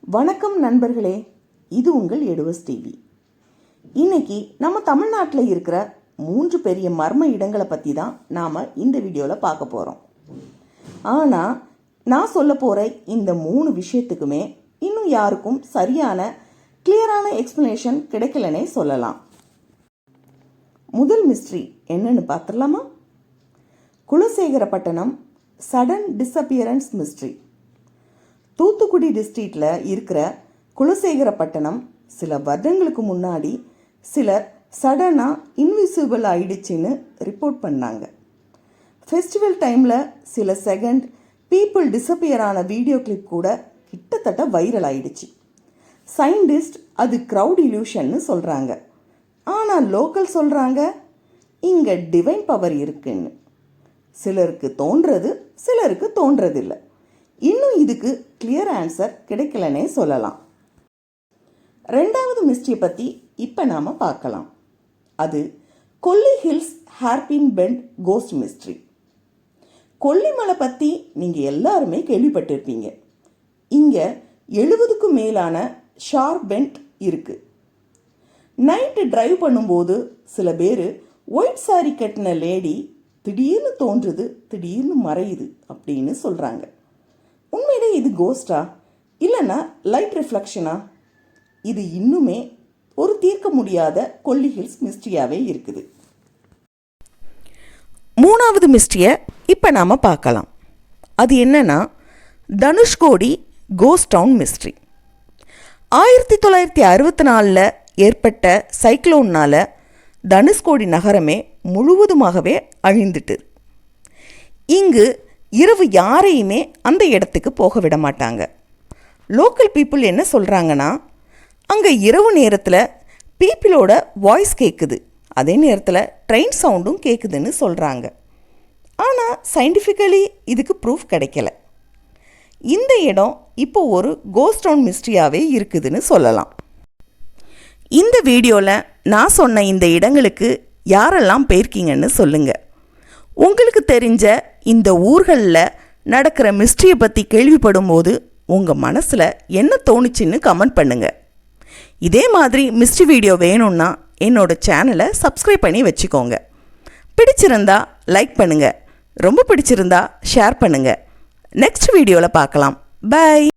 வணக்கம் நண்பர்களே, இது உங்கள் எடுவஸ் டிவி. இன்னைக்கு நம்ம தமிழ்நாட்டில் இருக்கிற 3 பெரிய மர்ம இடங்களை பற்றி தான் நாம் இந்த வீடியோவில் பார்க்க போகிறோம். ஆனால் நான் சொல்ல போகிற இந்த 3 விஷயத்துக்குமே இன்னும் யாருக்கும் சரியான கிளியரான எக்ஸ்பிளனேஷன் கிடைக்கலனே சொல்லலாம். முதல் மிஸ்ட்ரி என்னன்னு பார்த்துடலாமா? Kulasekarapattinam sudden disappearance mystery. Thoothukudi டிஸ்ட்ரிக்டில் இருக்கிற குலசேகரப்பட்டினம் சில வருடங்களுக்கு முன்னாடி சிலர் சடனாக இன்விசிபிள் ஆயிடுச்சுன்னு ரிப்போர்ட் பண்ணாங்க. ஃபெஸ்டிவல் டைமில் சில செகண்ட் பீப்புள் டிஸப்பியர் ஆன வீடியோ கிளிப் கூட கிட்டத்தட்ட வைரல் ஆயிடுச்சு. சயின்டிஸ்ட் அது க்ரௌட் இல்யூஷன்னு சொல்கிறாங்க. ஆனால் லோக்கல் சொல்கிறாங்க இங்கே டிவைன் பவர் இருக்குன்னு. சிலருக்கு தோன்றது, சிலருக்கு தோன்றதில்லை. இன்னும் இதுக்கு கிளியர் ஆன்சர் கிடைக்கலனே சொல்லலாம். ரெண்டாவது மிஸ்ட்ரியை பற்றி இப்போ நாம் பார்க்கலாம். அது Kolli hills hairpin bend ghost mystery. Kollimalai பற்றி நீங்கள் எல்லாருமே கேள்விப்பட்டிருப்பீங்க. இங்கே 70க்கும் மேலான ஷார்ப் பெண்ட் இருக்குது. நைட்டு டிரைவ் பண்ணும்போது சில பேர் ஒயிட் சாரி கட்டின லேடி திடீர்னு தோன்றுது, திடீர்னு மறையுது அப்படின்னு சொல்கிறாங்க. உண்மையிலே இது கோஸ்டா இல்லைன்னா லைட் ரிஃப்ளெக்ஷனா? இது இன்னுமே ஒரு தீர்க்க முடியாத கொல்லி ஹில்ஸ் மிஸ்ட்ரியாகவே இருக்குது. மூணாவது மிஸ்ட்ரியை இப்போ நாம் பார்க்கலாம். அது என்னன்னா தனுஷ்கோடி கோஸ்ட் டவுன் மிஸ்ட்ரி. 1964 ஏற்பட்ட சைக்ளோன்னால் தனுஷ்கோடி நகரமே முழுவதுமாகவே அழிந்துட்டு. இங்கு இரவு யாரையுமே அந்த இடத்துக்கு போக விட மாட்டாங்க. லோக்கல் பீப்புள் என்ன சொல்கிறாங்கன்னா, அங்கே இரவு நேரத்தில் பீப்புளோட வாய்ஸ் கேட்குது, அதே நேரத்தில் ட்ரெயின் சவுண்டும் கேட்குதுன்னு சொல்கிறாங்க. ஆனால் சயின்டிஃபிக்கலி இதுக்கு ப்ரூஃப் கிடைக்கல. இந்த இடம் இப்போ ஒரு கோஸ்ட் டவுன் மிஸ்ட்ரியாகவே இருக்குதுன்னு சொல்லலாம். இந்த வீடியோவில் நான் சொன்ன இந்த இடங்களுக்கு யாரெல்லாம் போயிருக்கீங்கன்னு சொல்லுங்கள். உங்களுக்கு தெரிஞ்ச இந்த ஊர்களில் நடக்கிற மிஸ்ட்ரியை பற்றி கேள்விப்படும் போது உங்கள் மனசில் என்ன தோணுச்சுன்னு கமெண்ட் பண்ணுங்கள். இதே மாதிரி மிஸ்ட்ரி வீடியோ வேணும்னா என்னோட சேனலை சப்ஸ்கிரைப் பண்ணி வச்சுக்கோங்க. பிடிச்சிருந்தா லைக் பண்ணுங்கள், ரொம்ப பிடிச்சிருந்தா ஷேர் பண்ணுங்கள். நெக்ஸ்ட் வீடியோவில் பார்க்கலாம். பை.